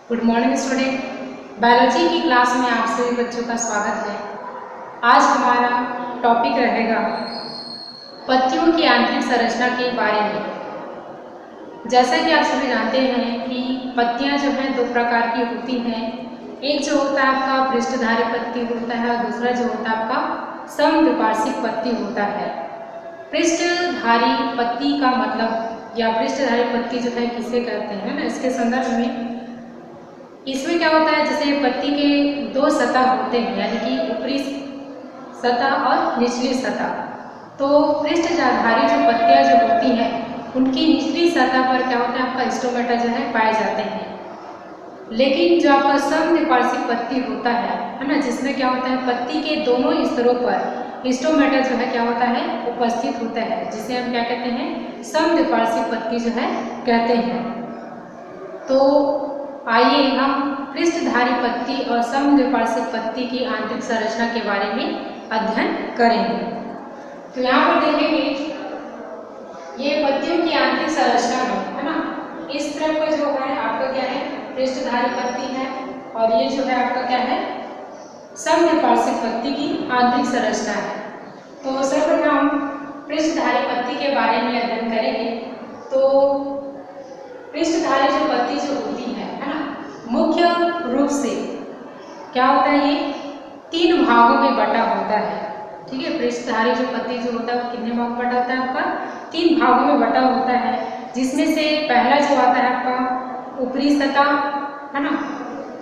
Good morning student. Biology की class में आप सभी बच्चों का स्वागत है। आज हमारा टॉपिक रहेगा पत्तियों की आंतरिक संरचना के बारे में। जैसा कि आप सभी जानते हैं कि पत्तियां जो हैं दो प्रकार की होती हैं। एक जो होता है आपका पृष्ठधारी पत्ती होता है और दूसरा जो होता है आपका समद्विपार्श्विक पत्ती होता है। पृष्ठधारी पत्ती का मतलब या पृष्ठधारी पत्ती जो है किसे कहते हैं ना, इसके संदर्भ में इसमें क्या होता है, जैसे पत्ती के दो सतह होते हैं यानी कि ऊपरी सतह और निचली सतह। तो पृष्ठधारी जो पत्तियां जो होती हैं उनकी निचली सतह पर क्या होता है आपका स्टोमेटा जो है पाए जाते हैं। लेकिन जो आपका समद्विपार्श्विक पत्ती होता है ना, जिसमें क्या होता है पत्ती के दोनों स्तरों पर स्टोमेटा जो है क्या होता है उपस्थित होता है, जिसे हम क्या कहते हैं समद्विपार्श्विक पत्ती जो है कहते हैं। तो आइए हम पृष्ठधारी पत्ती और समद्विपार्श्विक पत्ती की आंतरिक संरचना के बारे में अध्ययन करेंगे। तो यहाँ पर देखेंगे ये पत्तियों की आंतरिक संरचना में है ना, इस तरफ का जो है आपका क्या है पृष्ठधारी पत्ती है और ये जो है आपका क्या है समद्विपार्श्विक पत्ती की आंतरिक संरचना है। तो सर्वप्रथम हम पृष्ठधारी पत्ती के बारे में अध्ययन करेंगे। तो पृष्ठधारी जो पत्ती जो होती है ना, मुख्य रूप से क्या होता है ये तीन भागों में बटा होता है। ठीक है, पृष्ठधारी जो पत्ती जो होता है वो कितने भाग में बटा होता है आपका तीन भागों में बटा होता है, जिसमें से पहला जो आता है आपका ऊपरी सतह है ना,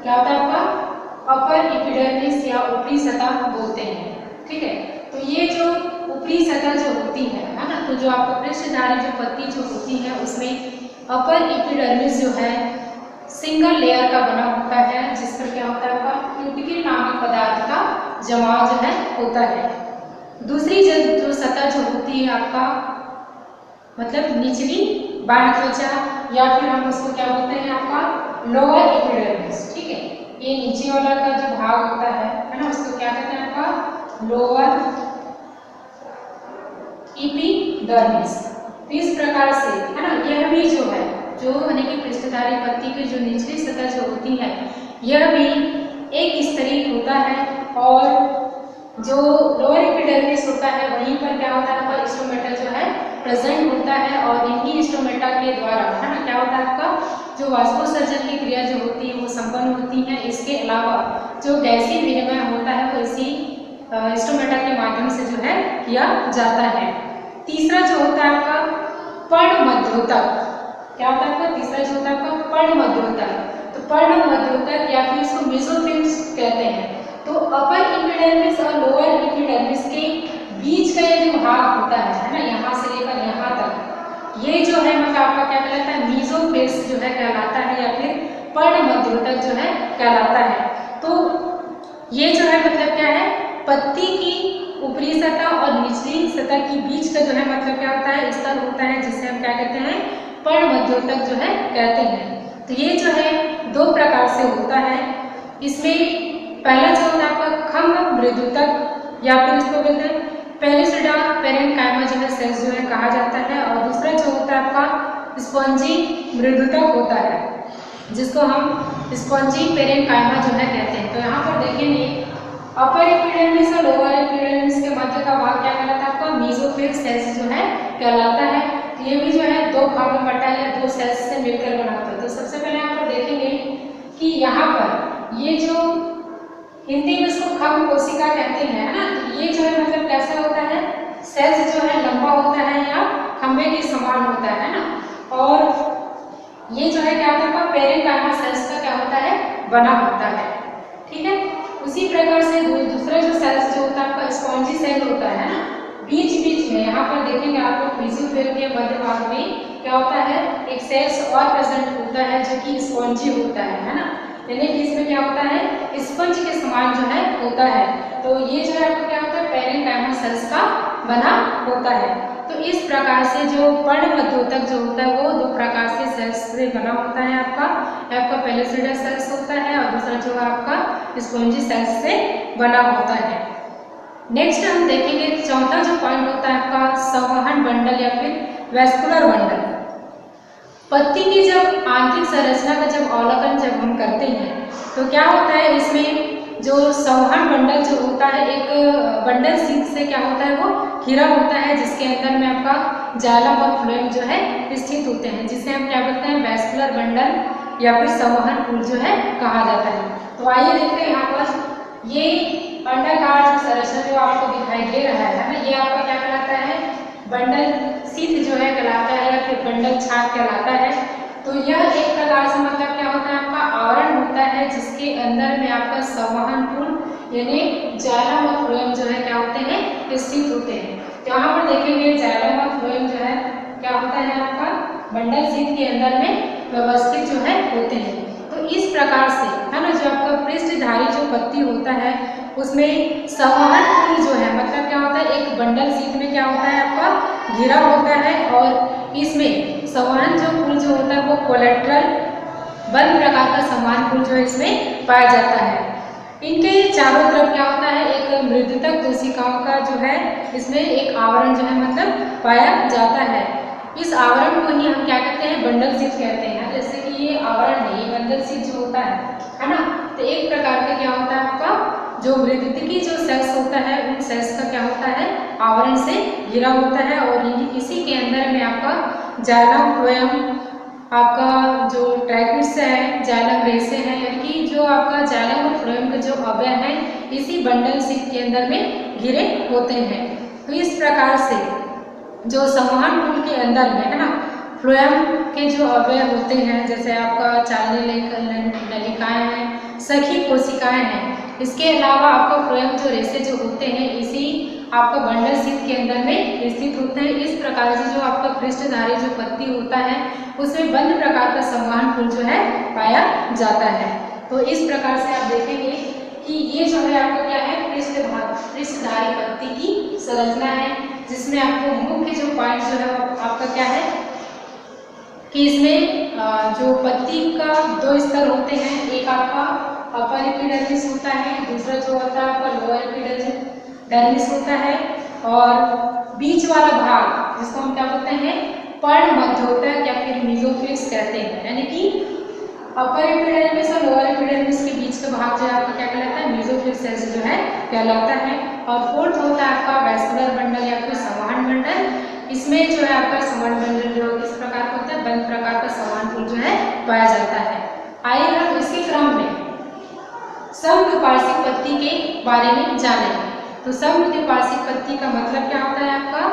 क्या होता है आपका अपर एपिडर्मिस या ऊपरी सतह बोलते हैं। ठीक है, तो ये जो ऊपरी सतह जो होती है ना, तो जो आपका पृष्ठधारी जो पत्ती जो होती है उसमें अपर एपिडर्मिस जो है सिंगल लेयर का बना होता है, जिस पर क्या होता है आपका क्यूटिकल नामक पदार्थ का जमाव जो है होता है। दूसरी जो सतह जो होती है आपका मतलब निचली बाह्य त्वचा या फिर हम उसको क्या बोलते हैं आपका लोअर एपिडर्मिस। ठीक है, ये नीचे वाला का जो भाग होता है ना, उसको क्या कहते हैं आपका लोअर एपिडर्मिस। तो इस प्रकार से है ना, यह भी जो है जो यानी कि पृष्ठधारी पत्ती की जो निचली सतह जो होती है यह भी एक स्तरीय होता है और जो लोअर एपिडर्मिस होता है वहीं पर क्या होता है आपका स्टोमेटा जो है प्रेजेंट होता है और इन्हीं स्टोमेटा के द्वारा है ना क्या होता है आपका जो वाष्पोत्सर्जन की क्रिया जो होती है वो संपन्न होती है। इसके अलावा जो गैसीय विनिमय होता है वो इसी स्टोमेटा के माध्यम से जो है किया जाता है। तीसरा जो होता है आपका पर्णमध्योतक, क्या होता है आपका तीसरा जो होता है आपका पर्णमध्योतक। तो पर्णमध्योतक या फिर इसको मेसोफिल्स कहते हैं। तो अपर एपिडर्मिस और लोअर एपिडर्मिस के बीच का ये जो भाग होता है ना, यहाँ से लेकर यहाँ तक ये जो है मतलब आपका क्या कहलाता है मेसोफिल्स जो है कहलाता है या फिर पर्णमध्योतक जो है कहलाता है। तो ये जो है मतलब क्या है पत्ती की ऊपरी सतह और निचली सतह के बीच का जो है मतलब क्या होता है स्तर होता है, जिसे हम क्या कहते हैं पर्णमध्योतक जो है कहते हैं। तो ये जो है दो प्रकार से होता है। इसमें पहला जो होता है आपका खंभ मृदुतक या फिर इसको बोलते हैं पेलिस्टिडा पेरेन्काइमा जो है सेल्स जो है कहा जाता है, और दूसरा जो होता है आपका स्पॉन्जी मृदुतक होता है जिसको हम स्पॉन्जी पेरेन्काइमा जो है कहते हैं। तो यहाँ पर देखेंगे अपर एपिडर्मिस और लोअर एपिडर्मिस के मध्य का भाग क्या कहलाता है आपका मेसोफिल सेल्स जो है कहलाता है। तो ये भी जो है दो भाग में बटा या दो सेल्स से मिलकर बना होता है। तो सबसे पहले यहाँ पर देखेंगे कि यहाँ पर ये जो हिंदी में इसको खंभ कोशिका कहते हैं ना, तो ये जो है मतलब कैसा होता है सेल्स जो है लंबा होता है या खंभे के समान होता है ना, और ये जो है क्या होता है पेरेन्काइमा सेल्स का क्या होता है बना होता है। ठीक है, उसी प्रकार से दूसरा जो सेल्स जो होता है आपका स्पॉन्जी सेल होता है ना, बीच बीच में यहाँ पर देखेंगे आपको मेसोफिल के मध्य भाग में क्या होता है एक सेल्स और प्रेजेंट होता है जो कि स्पॉन्जी होता है ना, यानी कि इसमें क्या होता है स्पंज के समान जो है होता है। तो ये जो है आपका क्या होता है पेरेन्काइमा सेल्स का बना होता है। तो इस प्रकार से जो पर्णमध्योतक जो होता है वो दो प्रकार से सेल्स से बना होता है। आपका पेलिस्टिडा सेल्स होता है और दूसरा जो है आपका स्पॉन्जी सेल्स से बना होता है। नेक्स्ट हम देखेंगे चौथा जो पॉइंट होता है आपका संवहन बंडल या फिर वेस्कुलर बंडल। पत्ती की जब आंतरिक संरचना का जब अवलोकन जब हम करते हैं तो क्या होता है, इसमें जो संवहन बंडल जो होता है, एक बंडल शीट से क्या होता है वो घिरा होता है, जिसके अंदर में आपका जाइलम और फ्लोएम जो है स्थित होते हैं, जिसे हम क्या बोलते हैं वैस्कुलर बंडल या फिर संवहन पुल जो है कहा जाता है। तो आइए देखते हैं यहाँ पर ये अंडाकार जो संरचना जो आपको दिखाई दे रहा है ना, ये आपका क्या कहलाता है बंडल शीट जो है कहलाता है या फिर बंडल छाप कहलाता है। तो यह एक प्रकार से मतलब क्या होता है आपका आवरण होता है, जिसके अंदर में आपका संवहन पुल यानी जाइलम और फ्लोएम जो है क्या होते हैं स्थित होते हैं। तो यहाँ पर देखेंगे जाइलम और फ्लोएम जो है क्या होता है आपका बंडल शीट के अंदर में व्यवस्थित जो है होते हैं। तो इस प्रकार से है ना, जो आपका पृष्ठधारी जो पत्ती होता है उसमें संवहन पुल जो है मतलब क्या होता है, एक बंडल शीट में क्या होता है आपका घिरा होता है, और इसमें संवहन जो पुल जो होता है वो कोलेट्रल बंद प्रकार का संवहन पुल जो है इसमें पाया जाता है। इनके चारों तरफ क्या होता है, एक मृदुतक कोशिकाओं का जो है इसमें एक आवरण जो है मतलब पाया जाता है। इस आवरण को ही हम क्या कहते हैं बंडल शीट कहते हैं। जैसे कि ये आवरण है, ये बंडल शीट जो होता है ना, तो एक प्रकार का क्या होता है आपका जो मृदुतकी जो सेल्स होता है उन सेल्स का क्या होता है आवरण से घिरा होता है, और इसी के अंदर में आपका जाइलम फ्लोएम आपका जो ट्रैकिट्स है, जाइलम रेसे हैं, यानी कि जो आपका जाइलम और फ्लोएम के जो अवयव हैं इसी बंडल शीट के अंदर में घिरे होते हैं। तो इस प्रकार से जो संवहन पुल के अंदर में है ना फ्लोएम के जो अवयव होते हैं, जैसे आपका चालनी नलिकाएं हैं, सखी कोशिकाएं हैं, इसके अलावा आपका फ्लोएम जो रेसे जो होते हैं इसी आपका बंडल शीट के अंदर में स्थित होते हैं। इस प्रकार से जो आपका पृष्ठधारी जो पत्ती होता है उसमें बंद प्रकार का संवहन पुल जो है पाया जाता है। तो इस प्रकार से आप देखेंगे कि ये जो है आपका क्या है पृष्ठधारी पत्ती की संरचना है, जिसमें आपको मुख्य जो पॉइंट जो है आपका क्या है कि इसमें जो पत्ती का दो स्तर होते हैं, एक आपका अपर एपिडर्मिस होता है, दूसरा जो होता है आपका लोअर एपिडर्मिस होता है, और बीच वाला भाग जिसको हम क्या बोलते हैं पर्ण मध्योतक या फिर मेसोफिल्स कहते हैं। यानी कि अपर एपिडर्मिस और लोअर एपिडर्मिस के बीच का भाग जो है आपका क्या कहलाता है मेसोफिल्स सेल्स जो है कहलाता है। और फोर्थ होता है आपका वैस्कुलर बंडल या फिर संवहन बंडल। इसमें जो है आपका संवहन बंडल जो किस प्रकार का होता है बंद प्रकार का संवहन पुल जो है पाया जाता है। आइए हम इसी क्रम में समद्विपार्श्विक पत्ती के बारे में जानें। तो समद्विपार्श्विक पत्ती का मतलब क्या होता है आपका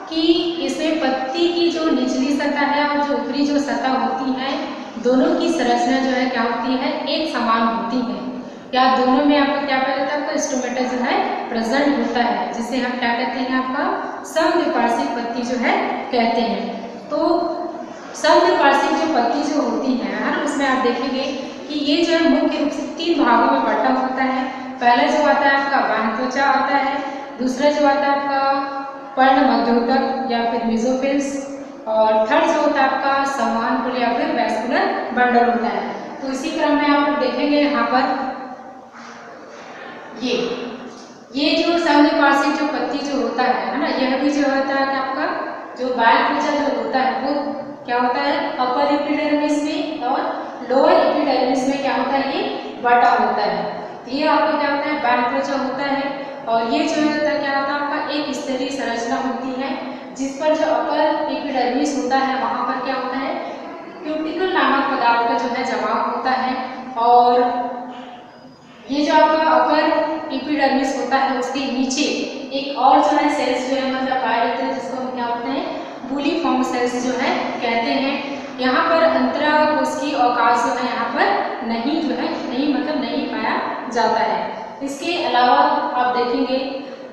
कि इसमें पत्ती की जो निचली सतह है और जो ऊपरी जो सतह होती है दोनों की संरचना जो है क्या होती है एक समान होती है, या दोनों में आपका क्या पाया जाता है आपका स्टोमेटा जो है प्रेजेंट होता है, जिसे हम क्या कहते हैं आपका समद्विपार्श्विक पत्ती जो है कहते हैं। तो समद्विपार्श्विक जो पत्ती जो होती है उसमें आप देखेंगे कि ये जो है मुख्य रूप से 3 भागों में बटा होता है। पहला जो आता है आपका बाह्य त्वचा आता है, दूसरा जो आता है आपका पर्ण मध्योतक या फिर मेसोफिल्स, और थर्ड जो होता है आपका संवहन पुल या फिर वैस्कुलर बंडल होता है। तो इसी क्रम में आप देखेंगे यहाँ पर ये जो समद्विपार्श्विक जो पत्ती जो होता है ना, यह भी जो होता है आपका जो बाह्य त्वचा जो होता है वो क्या होता है अपर एपिडर्मिस में और लोअर एपिडर्मिस में क्या होता है ये बटा होता है। तो ये आपका क्या होता है बाह्य त्वचा होता है, और ये जो होता है क्या होता है आपका एक स्तरीय संरचना होती है, जिस पर जो अपर एपिडर्मिस होता है वहाँ पर क्या होता है क्यूटिकल नामक पदार्थ का जो है जमाव होता है, और ये जो आपका अपर एपिडर्मिस होता है उसके नीचे एक और जो है सेल्स जो है मतलब पाए जाते हैं, जिसको हम क्या बोलते हैं बुलीफॉर्म सेल्स जो है कहते हैं। यहाँ पर अंतराकोशिकीय अवकाश जो है यहाँ पर नहीं जो है नहीं पाया जाता है। इसके अलावा आप देखेंगे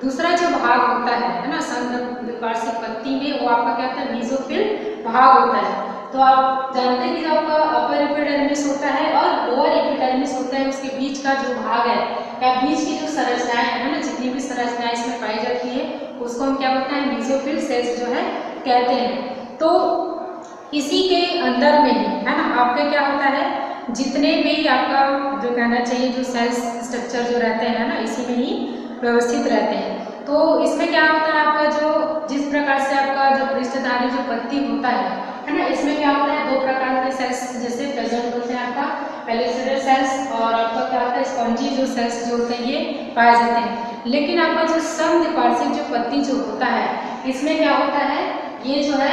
दूसरा जो भाग होता है ना समद्विपार्श्विक पत्ती में, वो आपका क्या होता है मेसोफिल भाग होता है। तो आप जानते हैं कि आपका अपर एपिडर्मिस होता है और लोअर एपिडर्मिस होता है, उसके बीच का जो भाग है या बीच की जो संरचनाएं है ना, जितनी भी संरचनाएं इसमें पाई जाती है उसको हम क्या बोलते हैं मेसोफिल सेल्स जो है कहते हैं। तो इसी के अंदर में ही है ना आपका क्या होता है जितने भी आपका जो कहना चाहिए जो सेल्स स्ट्रक्चर जो रहते हैं ना इसी में ही व्यवस्थित रहते हैं। तो इसमें क्या होता है आपका जो जिस प्रकार से आपका जो पृष्ठधारी जो पत्ती होता है है ना। इसमें क्या होता है, दो प्रकार के सेल्स जैसे प्रेजेंट होते हैं आपका, पेलिसेडर सेल्स और आपका क्या होता है स्पॉन्जी जो सेल्स जो होते हैं ये पाए जाते हैं। लेकिन आपका जो समद्विपार्श्विक जो पत्ती जो होता है इसमें क्या होता है, ये जो है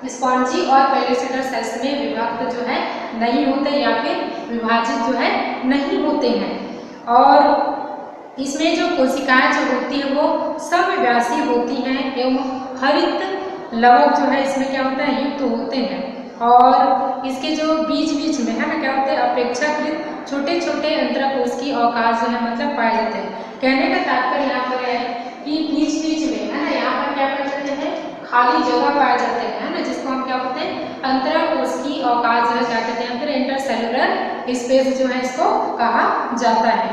स्पॉन्जी और पेलिसेडर सेल्स में विभक्त जो है नहीं होते या फिर विभाजित जो है नहीं होते हैं। और इसमें जो कोशिकाएं जो होती है वो समव्यासी होती हैं एवं हरित लवक जो है इसमें क्या होता है युक्त होते हैं। और इसके जो बीच बीच में है ना क्या होते हैं अपेक्षाकृत छोटे छोटे अंतराकोशिकीय अवकाश जो है मतलब पाए जाते हैं। कहने का तात्पर्य यहाँ पर है कि बीच बीच में है ना यहाँ पर क्या पाए जाते हैं खाली जगह पाए जाते हैं, है ना, जिसको हम क्या बोलते हैं अंतराकोशिकीय अवकाश जो है क्या कहते हैं फिर इंटरसेलुलर स्पेस जो है इसको कहा जाता है।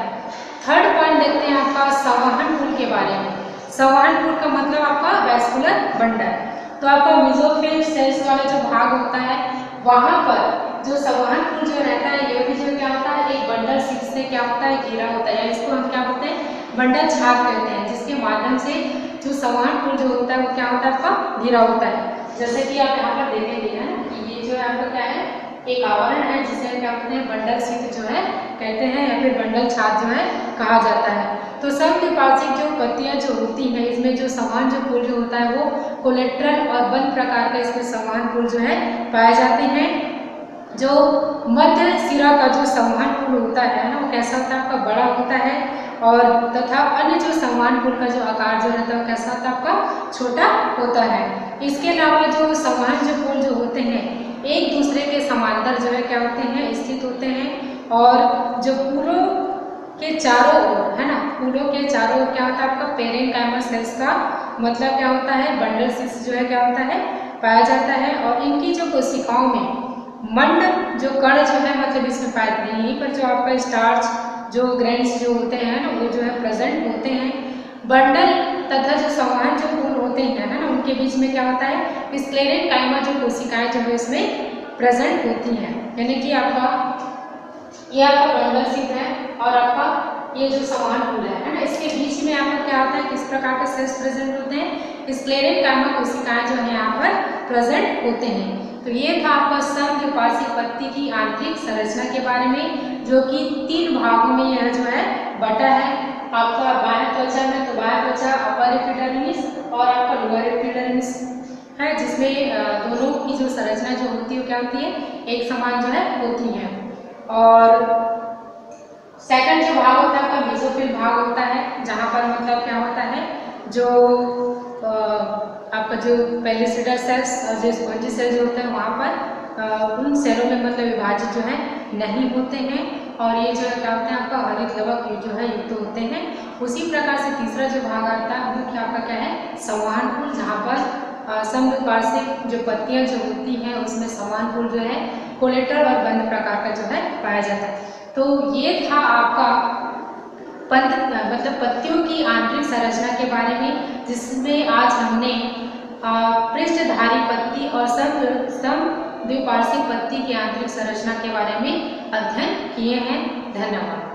थर्ड पॉइंट देखते हैं आपका संवहन पुल के बारे में। संवहन पुल का मतलब आपका वैस्कुलर बंडल। तो आपका मेसोफिल सेल्स वाला जो भाग होता है वहां पर जो संवहन पुल जो रहता है ये भी जो क्या होता है एक बंडल शीट से क्या होता है घिरा होता है, इसको हम क्या बोलते हैं बंडल छाप कहते हैं, जिसके माध्यम से जो संवहन पुल जो होता है वो क्या होता है आपका घिरा होता है। जैसे कि आप यहाँ पर देखेंगे है ना कि ये जो है आपका क्या है एक आवरण है जिसे क्या कहते हैं बंडल शीट जो है कहते हैं या फिर बंडल छाप जो है कहा जाता है। तो समद्विपार्श्विक जो पत्तियां जो होती हैं इसमें जो संवहन जो पुल जो होता है वो कोलेट्रल और बंद प्रकार का इसमें संवहन पुल जो है पाए जाते हैं। जो मध्य सिरा का जो संवहन पुल होता है ना वो कैसा होता है आपका बड़ा होता है और तथा अन्य जो संवहन पुल का जो आकार जो रहता है वो कैसा होता है आपका छोटा होता है। इसके अलावा जो संवहन जो पुल जो होते हैं एक दूसरे के समांतर जो है क्या होते हैं स्थित होते हैं और जो पुलों के चारों ओर है ना पुलों के चारों ओर क्या होता है आपका पेरेन्काइमल सेल्स का मतलब क्या होता है बंडल शीट्स जो है क्या होता है पाया जाता है। और इनकी जो कोशिकाओं में मंड जो कण जो है मतलब इसमें पाए जाते हैं, यहीं पर जो आपका स्टार्च जो ग्रेन्स जो होते हैं ना वो जो है प्रेजेंट होते हैं। बंडल तथा जो संवहन जो पुल होते हैं है ना उनके बीच में क्या होता है स्क्लेरेनकाइमा जो कोशिकाएं जो है इसमें प्रेजेंट होती हैं, यानी कि आपका ये आपका बंडल शीट है और आपका ये जो संवहन पुल है ना इसके बीच में आपका क्या होता है किस प्रकार के सेल्स प्रेजेंट होते हैं स्क्लेरेनकाइमा कोशिकाएं जो है यहाँ पर प्रेजेंट होते हैं। तो ये था आपका समद्विपार्श्विक पत्ती की आंतरिक संरचना के बारे में जो कि 3 भागों में यह जो है बटा है। आपका बाह्य त्वचा में तो बाह्य त्वचा अपर एपिडर्मिस और आपका लोअर एपिडर्मिस है जिसमें दोनों की जो संरचना जो होती है क्या होती है एक समान जो है होती है। और सेकंड जो भाग होता है आपका मेसोफिल भाग होता है जहाँ पर मतलब क्या होता है जो आपका जो पेलिसेडर सेल्स और जो स्पॉन्जी सेल्स होते हैं वहाँ पर उन सेलों में मतलब विभाजित जो है नहीं होते हैं और ये जो है क्या होते हैं आपका हरित लवक जो है युक्त होते हैं। उसी प्रकार से तीसरा जो भाग आता है वो क्या आपका क्या है संवहन पुल, जहाँ पर समद्विपार्श्विक जो पत्तियां जो होती हैं उसमें संवहन पुल जो है कोलेट्रल और बंद प्रकार का जो है पाया जाता है। तो ये था आपका मतलब पत्तियों की आंतरिक संरचना के बारे में जिसमें आज हमने पृष्ठधारी पत्ती और समद्विपार्श्विक पत्ती की आंतरिक संरचना के बारे में अध्ययन किए हैं। धन्यवाद।